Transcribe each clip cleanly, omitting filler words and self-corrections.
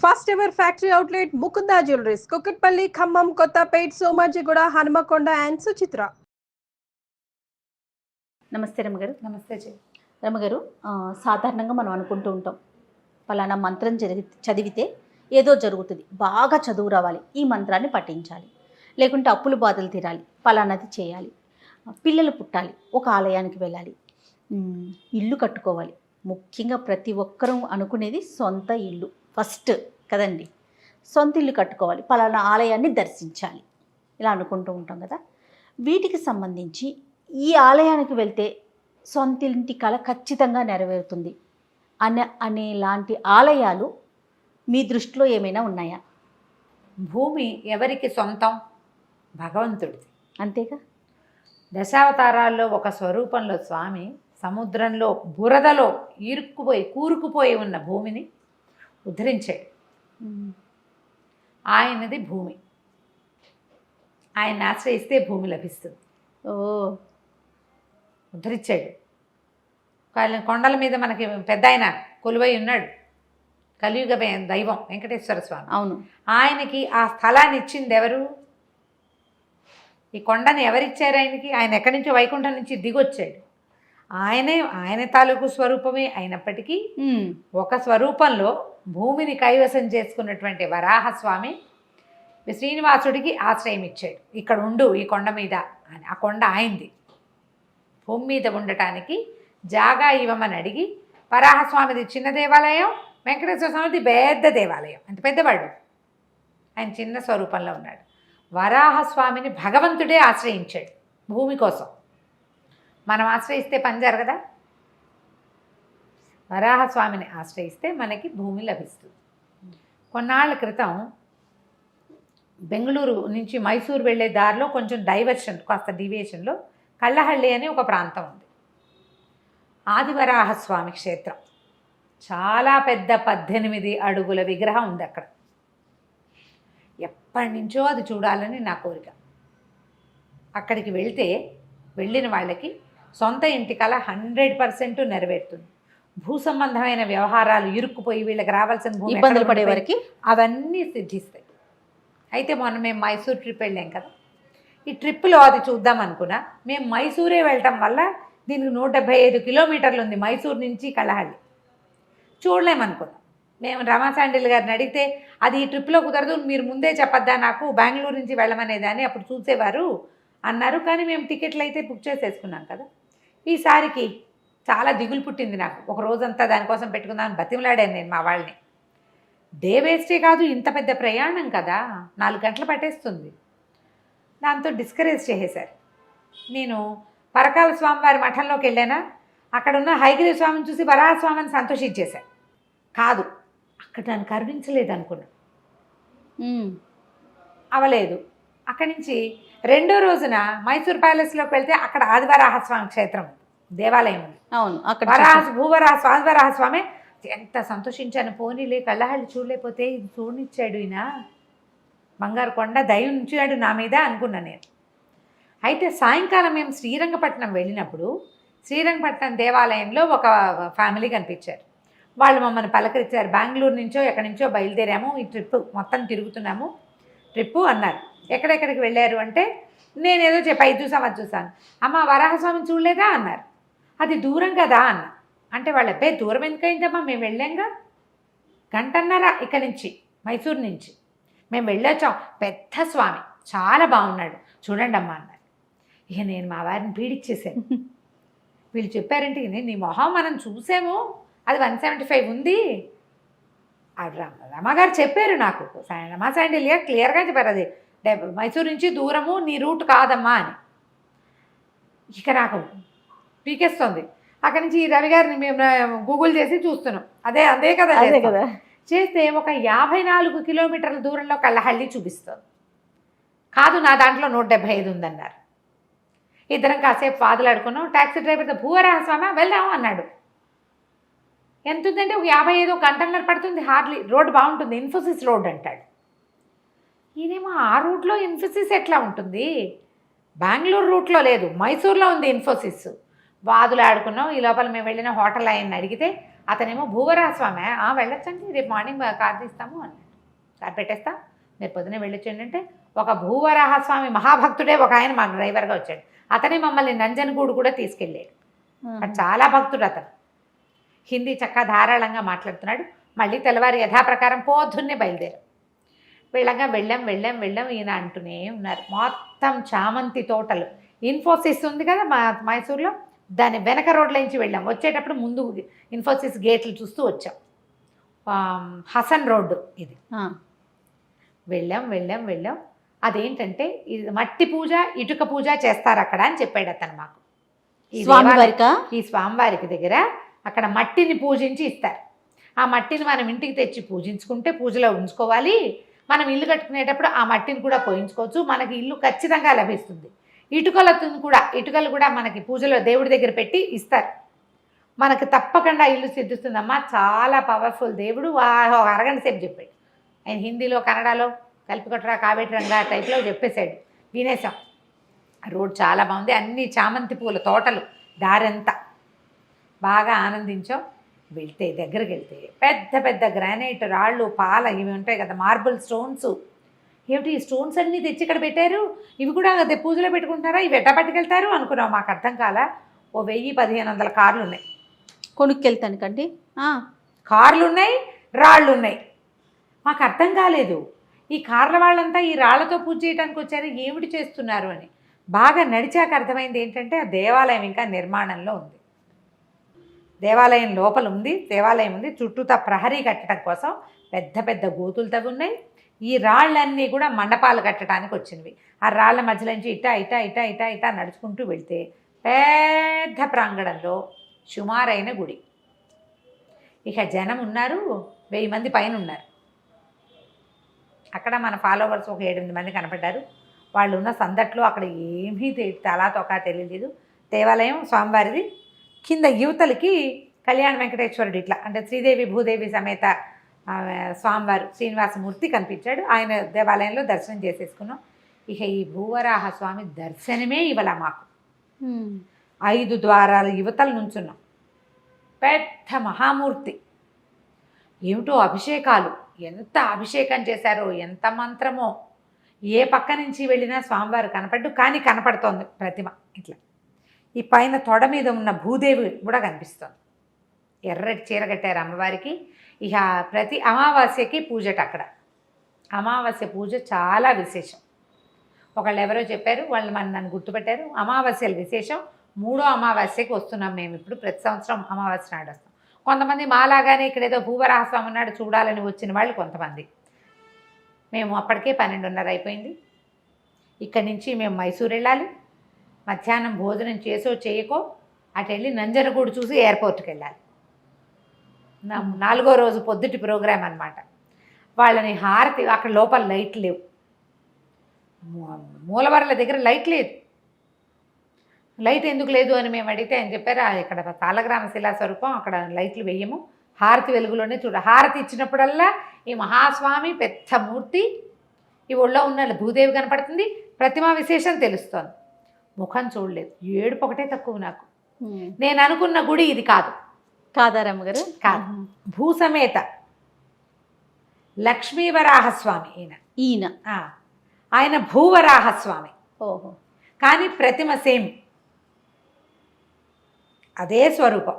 First ever factory outlet Mukunda jewelleries Kukatpally, Khammam, Kothapet, Somajiguda, Hanumakonda and Suchitra. నమస్తే రమగారు. నమస్తే రమగారు, సాధారణంగా మనం అనుకుంటూ ఉంటాం పలానా మంత్రం చదివితే ఏదో జరుగుతుంది, బాగా చదువు రావాలి, ఈ మంత్రాన్ని పఠించాలి, లేకుంటే అప్పులు బాధలు తీరాలి, పలానాది చేయాలి, పిల్లలు పుట్టాలి, ఒక ఆలయానికి వెళ్ళాలి, ఇల్లు కట్టుకోవాలి. ముఖ్యంగా ప్రతి ఒక్కరూ అనుకునేది సొంత ఇల్లు ఫస్ట్ కదండి. సొంత ఇల్లు కట్టుకోవాలి, పలానా ఆలయాన్ని దర్శించాలి, ఇలా అనుకుంటూ ఉంటాం కదా. వీటికి సంబంధించి ఈ ఆలయానికి వెళ్తే సొంత ఇంటి కళ ఖచ్చితంగా నెరవేరుతుంది అనేలాంటి ఆలయాలు మీ దృష్టిలో ఏమైనా ఉన్నాయా? భూమి ఎవరికి సొంతం? భగవంతుడిది, అంతేగా. దశావతారాల్లో ఒక స్వరూపంలో స్వామి సముద్రంలో బురదలో కూరుకుపోయి ఉన్న భూమిని ఉద్ధరించాడు. ఆయనది భూమి, ఆయన ఆశ్రయిస్తే భూమి లభిస్తుంది. ఉద్ధరించాడు. కొండల మీద మనకి పెద్ద ఆయన కొలువై ఉన్నాడు, కలియుగ దైవం వెంకటేశ్వర స్వామి. అవును, ఆయనకి ఆ స్థలాన్ని ఇచ్చింది ఎవరు? ఈ కొండని ఎవరిచ్చారు ఆయనకి? ఆయన ఎక్కడి నుంచో వైకుంఠం నుంచి దిగొచ్చాడు. ఆయన తాలూకు స్వరూపమే అయినప్పటికీ ఒక స్వరూపంలో భూమిని కైవసం చేసుకున్నటువంటి వరాహస్వామి శ్రీనివాసుడికి ఆశ్రయం ఇచ్చాడు. ఇక్కడ ఉండు ఈ కొండ మీద అని. ఆ కొండ ఆయనది. భూమి మీద ఉండటానికి జాగా ఇవ్వమని అడిగి, వరాహస్వామిది చిన్న దేవాలయం, వెంకటేశ్వర స్వామిది పెద్ద దేవాలయం. అంత పెద్దవాడు, ఆయన చిన్న స్వరూపంలో ఉన్నాడు. వరాహస్వామిని భగవంతుడే ఆశ్రయించాడు భూమి కోసం. మనం ఆశ్రయిస్తే పని జరగదా? వరాహస్వామిని ఆశ్రయిస్తే మనకి భూమి లభిస్తుంది. కొన్నాళ్ళ క్రితం బెంగళూరు నుంచి మైసూరు వెళ్ళే దారిలో కొంచెం డైవర్షన్, కాస్త డివియేషన్లో కళ్ళహళ్ళి అని ఒక ప్రాంతం ఉంది. ఆదివరాహస్వామి క్షేత్రం. చాలా పెద్ద 18 అడుగుల విగ్రహం ఉంది అక్కడ. ఎప్పటి నుంచో అది చూడాలని నా కోరిక. అక్కడికి వెళ్ళిన వాళ్ళకి సొంత ఇంటి కళ 100% నెరవేరుతుంది. భూ సంబంధమైన వ్యవహారాలు ఇరుక్కుపోయి వీళ్ళకి రావాల్సిన భూమి ఇబ్బందులు పడే వరకు అవన్నీ సిద్ధిస్తాయి. అయితే మొన్న మేము మైసూర్ ట్రిప్ వెళ్ళాం కదా. ఈ ట్రిప్లో అది చూద్దాం అనుకున్నా. మేము మైసూరే వెళ్ళటం వల్ల దీనికి 175 కిలోమీటర్లు ఉంది మైసూర్ నుంచి కళ్ళహళ్ళి. చూడలేమనుకున్నాం. మేము రమా శాండిల్ గారిని అడిగితే అది ఈ ట్రిప్లో కుదరదు, మీరు ముందే చెప్పొద్దా నాకు, బెంగళూరు నుంచి వెళ్ళమనేదాన్ని, అప్పుడు చూసేవారు అన్నారు. కానీ మేము టికెట్లు అయితే బుక్ చేసేసుకున్నాం కదా. ఈసారికి చాలా దిగులు పుట్టింది నాకు. ఒక రోజంతా దానికోసం పెట్టుకుందామని బతిమలాడాను నేను మా వాళ్ళని. డే వేస్టే కాదు, ఇంత పెద్ద ప్రయాణం కదా, 4 గంటలు పట్టేస్తుంది. దాంతో డిస్కరేజ్ చేసేశారు. నేను పరకాల స్వామివారి మఠంలోకి వెళ్ళానా, అక్కడ ఉన్న హైగిరి స్వామిని చూసి వరాహస్వామిని సంతోషించేశాను. కాదు, అక్కడ నన్ను కరుణించలేదు అనుకున్నా. అవలేదు. అక్కడి నుంచి రెండో రోజున మైసూర్ ప్యాలెస్లోకి వెళ్తే అక్కడ ఆదివరాహస్వామి క్షేత్రం దేవాలయం ఉంది. అవును, అక్కడ ఆదివరాహస్వామి. ఎంత సంతోషించాను. పోనీలే, కళ్ళహళ్ళి చూడలేకపోతే ఇది చూడనిచ్చాడు ఈయన, బంగారు కొండ దయ ఉంచాడు నా మీద అనుకున్నా నేను. అయితే సాయంకాలం మేము శ్రీరంగపట్నం వెళ్ళినప్పుడు శ్రీరంగపట్నం దేవాలయంలో ఒక ఫ్యామిలీ కనిపించారు. వాళ్ళు మమ్మల్ని పలకరించారు. బెంగళూరు నుంచో ఎక్కడి నుంచో బయలుదేరాము, ఈ ట్రిప్ మొత్తం తిరుగుతున్నాము ట్రిప్పు అన్నారు. ఎక్కడెక్కడికి వెళ్ళారు అంటే నేనేదో ఇది చూసాం అది చూసాను. అమ్మ వరాహస్వామిని చూడలేదా అన్నారు. అది దూరం కదా అన్న. అంటే వాళ్ళ దూరం ఎందుకైందమ్మా, మేము వెళ్ళాంగా, 1.5 గంట ఇక్కడి నుంచి మైసూరు నుంచి మేము వెళ్ళొచ్చాం. పెద్ద స్వామి, చాలా బాగున్నాడు, చూడండి అమ్మా అన్నారు. ఇక నేను మా వారిని పీడిచ్చేసాను. వీళ్ళు చెప్పారంటే నీ మొహం మనం చూసాము, అది 175 ఉంది. రమగారు చెప్పారు నాకు, రమా శాండిల్గా క్లియర్గా చెప్పారు, అది మైసూరు నుంచి దూరము, నీ రూట్ కాదమ్మా అని. ఇక నాకు పీకేస్తుంది. అక్కడి నుంచి ఈ రవి గారిని మేము గూగుల్ చేసి చూస్తున్నాం. అదే కదా చేస్తే ఒక 54 కిలోమీటర్ల దూరంలో కళ్ళహళ్ళి చూపిస్తుంది. కాదు, నా దాంట్లో 175 ఉందన్నారు. ఇద్దరం కాసేపు వాదులాడుకున్నాం. ట్యాక్సీ డ్రైవర్తో భూవరాహస్వామి వెళ్దాము అన్నాడు. ఎంత ఉందంటే ఒక 55 గంటన్నర పడుతుంది హార్డ్లీ. రోడ్ బాగుంటుంది, ఇన్ఫోసిస్ రోడ్ అంటాడు. ఈయనేమో ఆ రూట్లో ఇన్ఫోసిస్ ఎట్లా ఉంటుంది, బెంగళూరు రూట్లో లేదు, మైసూర్లో ఉంది ఇన్ఫోసిస్. వాదులు ఆడుకున్నాం. ఈ లోపల మేము వెళ్ళిన హోటల్ ఆయన్ని అడిగితే అతనేమో భూవరాహస్వామి వెళ్ళొచ్చండి, రేపు మార్నింగ్ కార్ తీస్తాము అన్నాడు. కార్ పెట్టేస్తా, మీరు పొద్దునే వెళ్ళొచ్చండి అంటే, ఒక భూవరాహస్వామి మహాభక్తుడే ఒక ఆయన మాకు డ్రైవర్గా వచ్చాడు. అతనే మమ్మల్ని నంజనగూడు కూడా తీసుకెళ్ళాడు. అది చాలా భక్తుడు అతను. హిందీ చక్కగా ధారాళంగా మాట్లాడుతున్నాడు. మళ్ళీ తెల్లవారి యథాప్రకారం పొద్దున్నే బయలుదేరాం. వెళ్ళాం ఈయన అంటూనే ఉన్నారు. మొత్తం చామంతి తోటలు. ఇన్ఫోసిస్ ఉంది కదా మైసూర్లో, దాని వెనక రోడ్లోంచి వెళ్ళాం. వచ్చేటప్పుడు ముందు ఇన్ఫోసిస్ గేట్లు చూస్తూ వచ్చాం. హసన్ రోడ్డు ఇది. వెళ్ళాం. అదేంటంటే ఇది మట్టి పూజ, ఇటుక పూజ చేస్తారు అక్కడ అని చెప్పాడు అతను మాకు. ఈ స్వామివారికి దగ్గర అక్కడ మట్టిని పూజించి ఇస్తారు. ఆ మట్టిని మనం ఇంటికి తెచ్చి పూజించుకుంటే పూజలో ఉంచుకోవాలి. మనం ఇల్లు కట్టుకునేటప్పుడు ఆ మట్టిని కూడా పోయించుకోవచ్చు. మనకి ఇల్లు ఖచ్చితంగా లభిస్తుంది. ఇటుకలు కూడా మనకి పూజలో దేవుడి దగ్గర పెట్టి ఇస్తారు. మనకు తప్పకుండా ఇల్లు సిద్ధిస్తుందమ్మా. చాలా పవర్ఫుల్ దేవుడు. అరగంట సేపు చెప్పాడు ఆయన. హిందీలో కన్నడలో కలిపికొట్టరా కాబెట్టరంగా టైప్లో చెప్పేశాడు. వినేసాం. రోడ్ చాలా బాగుంది. అన్ని చామంతి పూల తోటలు దారంతా. బాగా ఆనందించాం. దగ్గరికి వెళ్తే పెద్ద పెద్ద గ్రానైట్ రాళ్ళు, పాల ఇవి ఉంటాయి కదా, మార్బుల్ స్టోన్స్. ఏమిటి ఈ స్టోన్స్ అన్నీ తెచ్చి ఇక్కడ పెట్టారు, ఇవి కూడా పూజలో పెట్టుకుంటారా, ఇవి ఎట్లా పట్టుకెళ్తారు అనుకున్నాం. మాకు అర్థం కాల. 1000-1500 కార్లు ఉన్నాయి కొనుక్కెళ్తానికండి. కార్లు ఉన్నాయి, రాళ్ళు ఉన్నాయి. మాకు అర్థం కాలేదు. ఈ కార్ల వాళ్ళంతా ఈ రాళ్లతో పూజ చేయడానికి వచ్చారు, ఏమిటి చేస్తున్నారు అని. బాగా నడిచాక అర్థమైంది ఏంటంటే ఆ దేవాలయం ఇంకా నిర్మాణంలో ఉంది. దేవాలయం లోపల ఉంది, దేవాలయం ఉంది. చుట్టూతా ప్రహరీ కట్టడం కోసం పెద్ద పెద్ద గోతులు తవ్వి ఉన్నాయి. ఈ రాళ్ళన్నీ కూడా మండపాలు కట్టడానికి వచ్చినవి. ఆ రాళ్ల మధ్యలో నుంచి ఇటా నడుచుకుంటూ వెళ్తే పెద్ద ప్రాంగణంలో సుమారైన గుడి. ఇక జనం ఉన్నారు, 1000 మంది పైన ఉన్నారు. అక్కడ మన ఫాలోవర్స్ ఒక 7-8 మంది కనపడ్డారు. వాళ్ళు ఉన్న సందట్లో అక్కడ ఏమీ తలా తొక్క తెలియలేదు. దేవాలయం స్వామివారిది. కింద యువతలకి కళ్యాణ వెంకటేశ్వరుడు ఇట్లా అంటే శ్రీదేవి భూదేవి సమేత స్వామివారు శ్రీనివాసమూర్తి కనిపించాడు. ఆయన దేవాలయంలో దర్శనం చేసేసుకున్నాం. ఇక ఈ భూవరాహ స్వామి దర్శనమే ఇవ్వాల మాకు. 5 ద్వారాల యువతల నుంచున్నాం. పెద్ద మహామూర్తి. ఏమిటో అభిషేకాలు, ఎంత అభిషేకం చేశారో, ఎంత మంత్రమో. ఏ పక్క నుంచి వెళ్ళినా స్వామివారు కనపడ్డు, కానీ కనపడుతోంది ప్రతిమ ఇట్లా. ఈ పైన తొడ మీద ఉన్న భూదేవి కూడా కనిపిస్తుంది. ఎర్రటి చీర కట్టారు అమ్మవారికి. ఇక ప్రతి అమావాస్యకి పూజట అక్కడ. అమావాస్య పూజ చాలా విశేషం. ఒకళ్ళు ఎవరో చెప్పారు, వాళ్ళు నన్ను గుర్తుపెట్టారు. అమావాస్యలు విశేషం. 3వ అమావాస్యకి వస్తున్నాం మేము ఇప్పుడు. ప్రతి సంవత్సరం అమావాస్య నాడు వస్తాం. కొంతమంది మాలాగానే ఇక్కడ ఏదో భూవరాహస్వామి నాడు చూడాలని వచ్చిన వాళ్ళు కొంతమంది. మేము అప్పటికే 12:30 అయిపోయింది. ఇక్కడి నుంచి మేము మైసూర్ వెళ్ళాలి. మధ్యాహ్నం భోజనం చేయకో అటు వెళ్ళి నంజనగూడు చూసి ఎయిర్పోర్ట్కి వెళ్ళాలి. 4వ రోజు పొద్దుటి ప్రోగ్రాం అనమాట. వాళ్ళని హారతి, అక్కడ లోపల లైట్ లేవు. మూలవరల దగ్గర లైట్ లేదు. లైట్ ఎందుకు లేదు అని మేము అడిగితే ఆయన చెప్పారు, ఇక్కడ తాళగ్రామ శిలాస్వరూపం, అక్కడ లైట్లు వేయము, హారతి వెలుగులోనే హారతి ఇచ్చినప్పుడల్లా ఈ మహాస్వామి పెద్ద మూర్తి, ఈ ఒళ్ళో ఉన్న భూదేవి కనపడుతుంది, ప్రతిమా విశేషం తెలుస్తోంది. ముఖం చూడలేదు. ఏడుపు ఒకటే తక్కువ నాకు. నేను అనుకున్న గుడి ఇది కాదారమ్మ గారు కాదు. భూసమేత లక్ష్మీవరాహస్వామి ఈయన. ఆయన భూవరాహస్వామి. ఓహో. కానీ ప్రతిమ సేమ్ అదే స్వరూపం.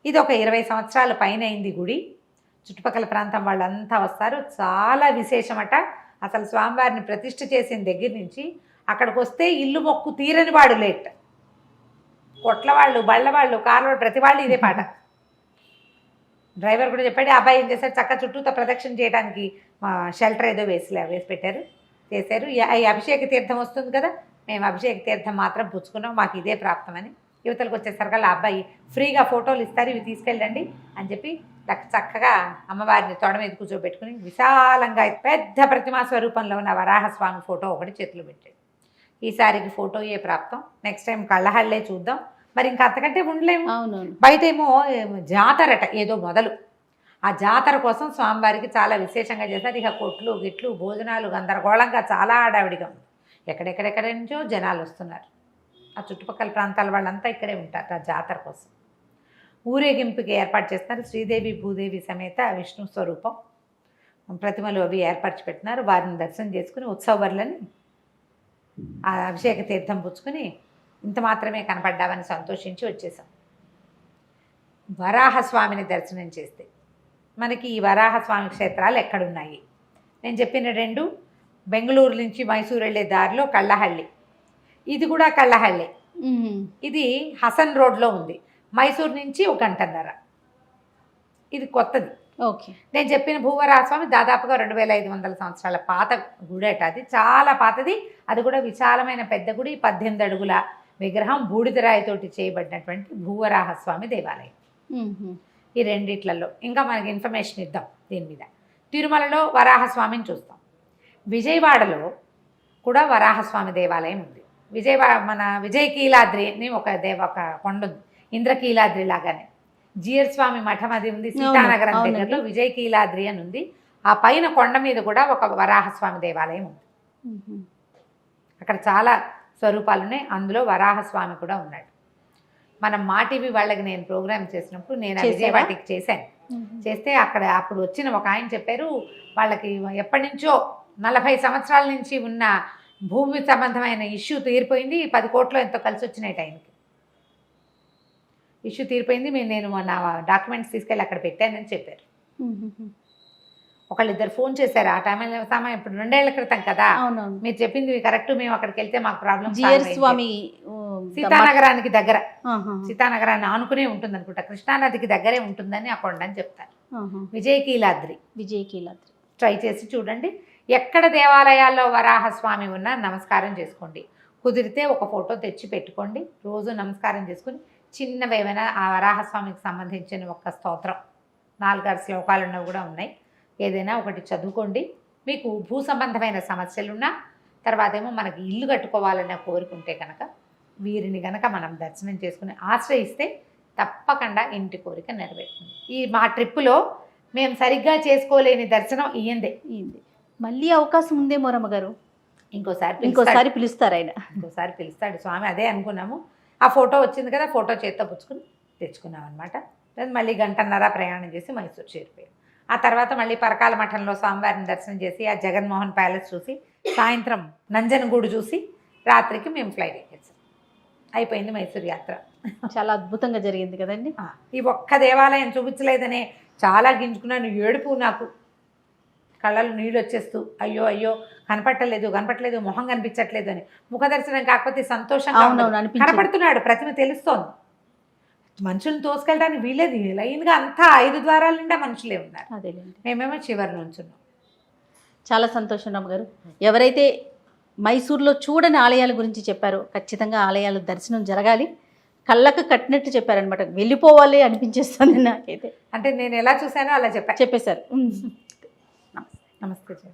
ఇది ఒక 20 సంవత్సరాల పైన అయింది గుడి. చుట్టుపక్కల ప్రాంతం వాళ్ళంతా వస్తారు. చాలా విశేషమట. అసలు స్వామివారిని ప్రతిష్ఠ చేసిన దగ్గర నుంచి అక్కడికి వస్తే ఇల్లు మొక్కు తీరని వాడు లేట్. కొట్ల వాళ్ళు, బళ్ళ వాళ్ళు, కార్ల వాళ్ళు, ప్రతి వాళ్ళు ఇదే పాట. డ్రైవర్ కూడా చెప్పాడు. అబ్బాయి ఏం చేశారు, చక్క చుట్టూతో ప్రదక్షిణ చేయడానికి షెల్టర్ ఏదో వేసి పెట్టారు, చేశారు. ఈ అభిషేక తీర్థం వస్తుంది కదా, మేము అభిషేక తీర్థం మాత్రం పుచ్చుకున్నాం, మాకు ఇదే ప్రాప్తమని. యువతలకు వచ్చేసరికల్లా అబ్బాయి ఫ్రీగా ఫోటోలు ఇస్తారు, ఇవి తీసుకెళ్ళండి అని చెప్పి చక్కగా అమ్మవారిని తొడ మీద కూర్చోబెట్టుకుని విశాలంగా పెద్ద ప్రతిమా స్వరూపంలో ఉన్న వరాహస్వామి ఫోటో ఒకటి చేతులు పెట్టాడు. ఈసారికి ఫోటో ఏ ప్రాప్తం. నెక్స్ట్ టైం కళ్ళహళ్ళే చూద్దాం. మరి ఇంకా అంతకంటే ఉండలేము. బయట ఏమో జాతరట ఏదో మొదలు. ఆ జాతర కోసం స్వామివారికి చాలా విశేషంగా చేశారు. ఇక కొట్లు గిట్లు భోజనాలు గందరగోళంగా చాలా ఆడావిడిగా ఉంది. ఎక్కడెక్కడెక్కడి నుంచో జనాలు వస్తున్నారు. ఆ చుట్టుపక్కల ప్రాంతాల వాళ్ళంతా ఇక్కడే ఉంటారు ఆ జాతర కోసం. ఊరేగింపుకి ఏర్పాటు చేస్తున్నారు. శ్రీదేవి భూదేవి సమేత విష్ణు స్వరూపం ప్రతిమలు అవి ఏర్పరిచి పెట్టినారు. వారిని దర్శనం చేసుకుని ఉత్సవర్లని ఆ అభిషేక తీర్థం పుచ్చుకొని ఇంత మాత్రమే కనపడ్డామని సంతోషించి వచ్చేసాం. వరాహస్వామిని దర్శనం చేస్తే మనకి ఈ వరాహస్వామి క్షేత్రాలు ఎక్కడున్నాయి? నేను చెప్పిన 2 బెంగళూరు నుంచి మైసూరు వెళ్ళే దారిలో కళ్ళహళ్ళి, ఇది కూడా కళ్ళహళ్ళి. ఇది హసన్ రోడ్లో ఉంది. మైసూరు నుంచి 1 గంటన్నర. ఇది కొత్తది. ఓకే. నేను చెప్పిన భూవరాహస్వామి దాదాపుగా 2500 సంవత్సరాల పాత గుడేట. అది చాలా పాతది. అది కూడా విశాలమైన పెద్ద గుడి, 18 అడుగుల విగ్రహం, బూడిదరాయితోటి చేయబడినటువంటి భూవరాహస్వామి దేవాలయం. ఈ రెండిట్లలో ఇంకా మనకి ఇన్ఫర్మేషన్ ఇద్దాం దీని మీద. తిరుమలలో వరాహస్వామిని చూస్తాం. విజయవాడలో కూడా వరాహస్వామి దేవాలయం ఉంది. మన విజయకీలాద్రి అని ఒక కొండ ఉంది, ఇంద్రకీలాద్రి లాగానే. జియర్ స్వామి మఠం అది ఉంది సీతానగరం దగ్గరలో. విజయకీలాద్రి అని ఉంది. ఆ పైన కొండ మీద కూడా ఒక వరాహస్వామి దేవాలయం ఉంది. అక్కడ చాలా స్వరూపాలు ఉన్నాయి. అందులో వరాహస్వామి కూడా ఉన్నాడు. మనం మా టీవీ వాళ్ళకి నేను ప్రోగ్రామ్ చేసినప్పుడు నేను విజయవాడకి చేశాను. చేస్తే అప్పుడు వచ్చిన ఒక ఆయన చెప్పారు, వాళ్ళకి ఎప్పటి నుంచో 40 సంవత్సరాల నుంచి ఉన్న భూమి సంబంధమైన ఇష్యూ తీరిపోయింది. 10 కోట్లు ఎంతో కలిసి వచ్చినాయి టైంకి. ఇష్యూ తీరిపోయింది. నేను నా డాక్యుమెంట్స్ తీసుకెళ్ళి అక్కడ పెట్టానని చెప్పారు. ఒకళ్ళిద్దరు ఫోన్ చేశారు. ఆ టైంలో ఇప్పుడు 2 ఏళ్ల క్రితం కదా, మీరు చెప్పింది కరెక్ట్, మేము అక్కడికి వెళ్తే మాకు ప్రాబ్లం. స్వామి సీతానగరానికి దగ్గర, సీతానగరాన్ని ఆనుకునే ఉంటుంది అనుకుంటా, కృష్ణానదికి దగ్గరే ఉంటుందని ఆ కొండని చెప్తారు. విజయకీలాద్రి ట్రై చేసి చూడండి. ఎక్కడ దేవాలయాల్లో వరాహస్వామి ఉన్నా నమస్కారం చేసుకోండి. కుదిరితే ఒక ఫోటో తెచ్చి పెట్టుకోండి. రోజు నమస్కారం చేసుకుని చిన్నవి ఏమైనా ఆ వరాహస్వామికి సంబంధించిన ఒక స్తోత్రం, 4 శ్లోకాలు ఉన్నవి కూడా ఉన్నాయి, ఏదైనా ఒకటి చదువుకోండి. మీకు భూ సంబంధమైన సమస్యలున్నా, తర్వాత ఏమో మనకి ఇల్లు కట్టుకోవాలనే కోరుకుంటే కనుక వీరిని కనుక మనం దర్శనం చేసుకుని ఆశ్రయిస్తే తప్పకుండా ఇంటి కోరిక నెరవేరుతుంది. ఈ మా ట్రిప్పులో మేము సరిగ్గా చేసుకోలేని దర్శనం ఇయ్యందే. మళ్ళీ అవకాశం ఉందేమో రమ్మగారు. ఇంకోసారి పిలుస్తారు ఆయన. ఇంకోసారి పిలుస్తాడు స్వామి. అదే అనుకున్నాము. ఆ ఫోటో వచ్చింది కదా, ఫోటో చేత్తో పుచ్చుకుని తెచ్చుకున్నాం అనమాట. మళ్ళీ 1.5 గంట ప్రయాణం చేసి మైసూరు చేరిపోయాం. ఆ తర్వాత మళ్ళీ పరకాల మఠంలో స్వామివారిని దర్శనం చేసి ఆ జగన్మోహన్ ప్యాలెస్ చూసి, సాయంత్రం నంజనగూడు చూసి, రాత్రికి మేము ఫ్లైట్ ఎక్కేసాం. అయిపోయింది మైసూరు యాత్ర. చాలా అద్భుతంగా జరిగింది కదండి. ఈ ఒక్క దేవాలయం చూపించలేదనే చాలా గింజుకున్నాను. ఏడుపు, నాకు కళ్ళలో నీళ్ళు వచ్చేస్తూ అయ్యో అయ్యో కనపట్టలేదు, మొహం కనిపించట్లేదు అని. ముఖ దర్శనం కాకపోతే సంతోషంగా కనపడుతున్నాడు, ప్రతిమ తెలుస్తోంది. మనుషులను తోసుకెళ్ళడానికి వీలేదు. లైన్గా అంతా 5 ద్వారాల నిండా మనుషులే ఉన్నారు. మేమేమో చివరి నుంచి ఉన్నాం. చాలా సంతోషం రమ్మగారు. ఎవరైతే మైసూర్లో చూడని ఆలయాల గురించి చెప్పారో ఖచ్చితంగా ఆలయాల దర్శనం జరగాలి. కళ్ళకు కట్టినట్టు చెప్పారనమాట. వెళ్ళిపోవాలి అనిపించేస్తుంది నాకైతే. అంటే నేను ఎలా చూశానో అలా చెప్పేశారు. నమస్తే. నమస్తే.